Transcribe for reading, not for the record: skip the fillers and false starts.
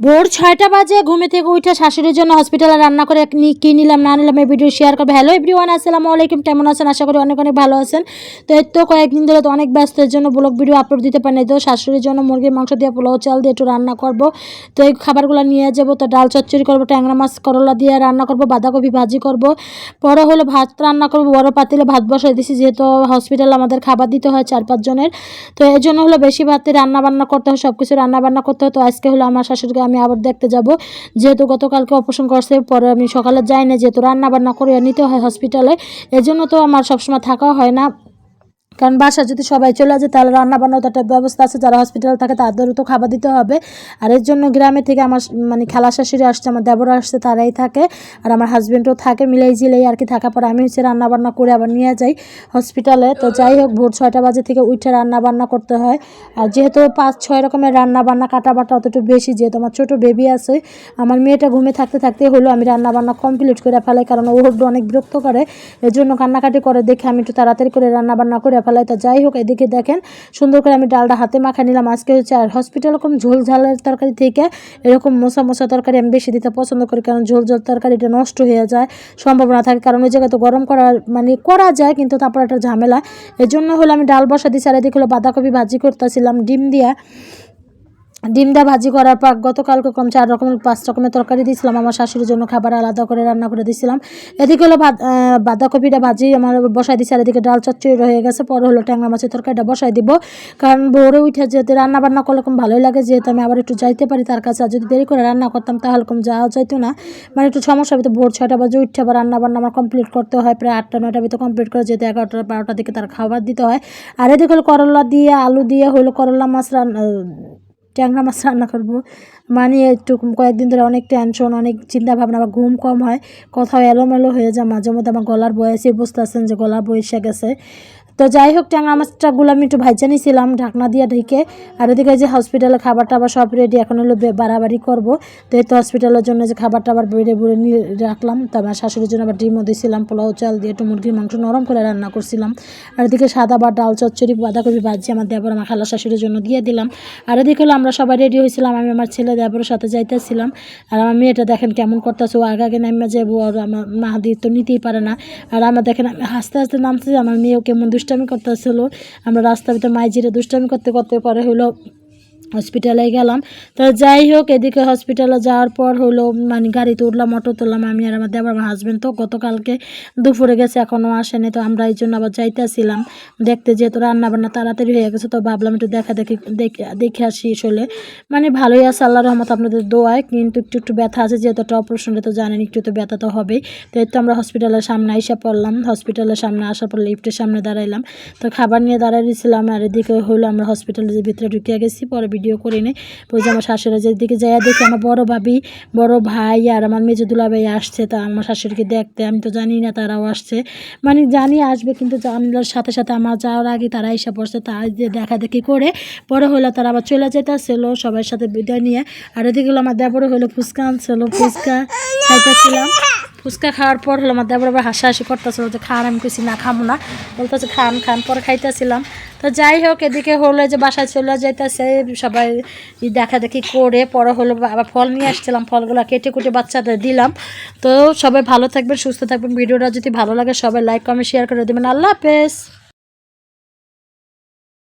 ভোর ৬টা বাজে ঘুমে থেকে উঠে শাশুড়ির জন্য হসপিটালে রান্না করে কী নিলাম না নিলাম এই ভিডিও শেয়ার করবো। হ্যালো এভরিওয়ান, আসসালামু আলাইকুম, কেমন আছেন? আশা করি অনেক অনেক ভালো আছেন। তো এর তো কয়েকদিন ধরে তো অনেক ব্যস্ত, এর জন্য ব্লগ ভিডিও আপলোড দিতে পারি না। তো শাশুড়ির জন্য মুরগির মাংস দিয়ে পোলাও চাল দিয়ে একটু রান্না করব। তো এই খাবারগুলো নিয়ে যাবো। তো ডাল চচ্চড়ি করবো, ট্যাংরা মাছ করলা দিয়ে রান্না করবো, বাঁধাকপি ভাজি করব। পরে হলো ভাত রান্না করবো, বড় পাতিলে ভাত বসাই দিছি, যেহেতু হসপিটালে আমাদের খাবার দিতে হয় 4-5 জনের। তো এই জন্য হলো বেশি ভাতে রান্না বান্না করতে হয়, সব কিছু রান্না বান্না করতে হয়। তো আজকে হলো আমার শাশুড়িকে আমি আবার দেখতে যাব, যেহেতু গতকালকে অপারেশন করছে। পরে আমি সকালে যাই না, যেহেতু রান্না বান্না করে নিতে হয় হসপিটালে, এজন্য তো আমার সবসময় থাকা হয় না। কারণ বাসা যদি সবাই চলে যায় তাহলে রান্না বান্নার তো একটা ব্যবস্থা আছে, যারা হসপিটালে থাকে তাদেরও তো খাবার দিতে হবে। আর এর জন্য গ্রামে থেকে আমার মানে খালা শাশুড়ি আসছে, আমার দেবরা আসছে, তারাই থাকে। আর আমার হাজব্যান্ডও থাকে, মিলেই জিলেই আর কি থাকা। পরে আমি হচ্ছে রান্না বান্না করে আবার নিয়ে যাই হসপিটালে। তো যাই হোক, ভোর 6টা বাজে থেকে উঠে রান্না বান্না করতে হয়। আর যেহেতু 5-6 রকমের রান্না বান্না কাটা বাটা অতটুকু বেশি, যেহেতু আমার ছোটো বেবি আছে, আমার মেয়েটা ঘুমে থাকতে থাকতে হলো আমি রান্না বান্না কমপ্লিট করে ফেলাই, কারণ ও অনেক বিরক্ত করে, এর জন্য কান্নাকাটি করে দেখে আমি একটু তাড়াতাড়ি করে রান্না বান্না করে ফেলাই। তো যাই হোক, এদিকে দেখেন সুন্দর করে আমি ডালটা হাতে মাখা নিলাম। আজকে হচ্ছে আর হসপিটাল এরকম ঝোল ঝালের তরকারি থেকে এরকম মশা মশা তরকারি আমি বেশি দিতে পছন্দ করি, কারণ ঝোল ঝোল তরকারিটা নষ্ট হয়ে যায় সম্ভাবনা থাকে, কারণ ওই জায়গায় তো গরম করা মানে করা যায়, কিন্তু তারপর একটা ঝামেলা। এর জন্য হলো আমি ডাল বসা দিচ্ছি। আর এদিকে হলো বাঁধাকপি ভাজি করতেছিলাম ডিমটা ভাজি করার পর গতকালকে 4 রকমের 5 রকমের তরকারি দিয়েছিলাম আমার শাশুড়ির জন্য, খাবার আলাদা করে রান্না করে দিয়েছিলাম। এদিকে হলো বাঁধাকপিটা ভাজি আমার বসাই দিচ্ছি। আর এদিকে ডাল চচ্চড়ি হয়ে গেছে। পরে হলো ট্যাংরা মাছের তরকারিটা বসাই দিব, কারণ ভোরে উঠে যেতে রান্না বান্না করলে কম ভালোই লাগে, যেহেতু আমি আবার একটু যাইতে পারি তার কাছে। আর যদি দেরি করে রান্না করতাম তাহলে কম যাওয়া যাইতো না, মানে একটু সমস্যা হতো। ভোর 6টা বাজে উঠতে আবার রান্না বান্না আমার কমপ্লিট করতে হয়, প্রায় 8টা-9টার ভিতরে কমপ্লিট করে, যেহেতু 11টা-12টার দিকে তার খাবার দিতে হয়। আর এদিকে হলো করলা দিয়ে আলু দিয়ে হলো করলা মাছ ট্যাংরা মাছ রান্না করবো। মানে একটু কয়েকদিন ধরে অনেক টেনশন, অনেক চিন্তা ভাবনা, বা ঘুম কম হয়, কোথাও এলোমেলো হয়ে যায় মাঝে মধ্যে। আমার গলার বয়সে বুঝতে পারছেন যে গলা বয়সে গেছে। তো যাই হোক, ট্যাংরা মাছটাগুলো আমি একটু ভাইজা নিয়েছিলাম ঢাকনা দিয়ে ঢেকে। আর এদিকে যে হসপিটালে খাবার টাবার সব রেডি, এখন হলো বাড়াবাড়ি করবো। তো এই তো হসপিটালের জন্য যে খাবার টাবার বেড়ে বেড়ে নিয়ে রাখলাম। তো আমার শাশুড়ির জন্য আবার ডিমও দিয়েছিলাম, পোলাও চাল দিয়ে একটু মুরগির মাংস নরম করে রান্না করছিলাম। আর এদিকে সাদা বা ডাল চচ্চড়ি বাঁধাকপি ভাজি আমার দেবর আমার খালা শাশুড়ির জন্য দিয়ে দিলাম। আর এদিকে হলো আমরা সবাই রেডি হয়েছিলাম, আমি আমার ছেলে দেবরের সাথে যাইতেছিলাম। আর আমার মেয়েটা দেখেন কেমন করতেছে, ও আগে নামে যাবো, আর আমার মাহাদি তো নিতেই পারে না। আর আমার দেখেন আমি হাসতে হাসতে নামছে, আমার মেয়েও কেমন দুষ্টামি করতেছিল। আমরা রাস্তার ভিতরে মাইজিরে দুষ্টামি করতে করতে পরে হলো হসপিটালে গেলাম। তো যাই হোক, এদিকে হসপিটালে যাওয়ার পর হলো মানে গাড়িতে উঠলাম, অটো তুললাম আমি আর আমার দেবর। আমার হাজব্যান্ড তো গতকালকে দুপুরে গেছে, এখনও আসেনি। তো আমরা এই জন্য আবার যাইতেছিলাম দেখতে, যেহেতু রান্নাবান্না তাড়াতাড়ি হয়ে গেছে। তো ভাবলাম একটু দেখে আসি। আসলে মানে ভালোই আছে, আল্লাহর রহমত, আপনাদের দোয়ায়। কিন্তু একটু ব্যথা আছে, যেহেতু একটা অপারেশনটা তো জানেন, একটু তো ব্যথা তো হবেই। তো এই তো আমরা হসপিটালের সামনে এসে পড়লাম। হসপিটালের সামনে আসার পর লিফটের সামনে দাঁড়াইলাম, তো খাবার নিয়ে দাঁড়াইছিলাম। আর এদিকে হলো আমরা হসপিটালের ভিতরে ঢুকিয়ে গেছি, পরে ভিডিও করে নেই। ওই যে আমার শাশুড়ি যেদিকে যাইয়া দেখি আমার বড় ভাবি, বড় ভাই আর আমার মেজো দুলাভাই আসছে। তা আমার শাশুড়িকে দেখতে, আমি তো জানি না তারাও আসছে, মানে জানি আসবে, কিন্তু জানলার সাথে সাথে আমার যাওয়ার আগে তারা এসে পড়ছে। তাই যে দেখাদেখি করে পরে হলো তারা আবার চলে যেতেছিল সবার সাথে বিদায় নিয়ে। আর এদিকে হলো আমার দেবরে হলো ফুচকা আনছিল, ফুচকা খাইতেছিলাম। ফুচকা খাওয়ার পর হলো আমার দেবর আবার হাসাহাসি করতেছিল যে খান, আমি কিছু না খামো না, বলতেছে খান খান, পরে খাইতেছিলাম। তো যাই হোক, এদিকে হলো যে বাসায় চলে যাইতেছে সবাই দেখাদেখি করে। পরে হলো আবার ফল নিয়ে আসছিলাম, ফলগুলো কেটে কুটে বাচ্চাদের দিলাম। তো সবাই ভালো থাকবেন, সুস্থ থাকবেন। ভিডিওটা যদি ভালো লাগে সবাই লাইক কমেন্ট শেয়ার করে দেবেন। আল্লাহ হাফেজ।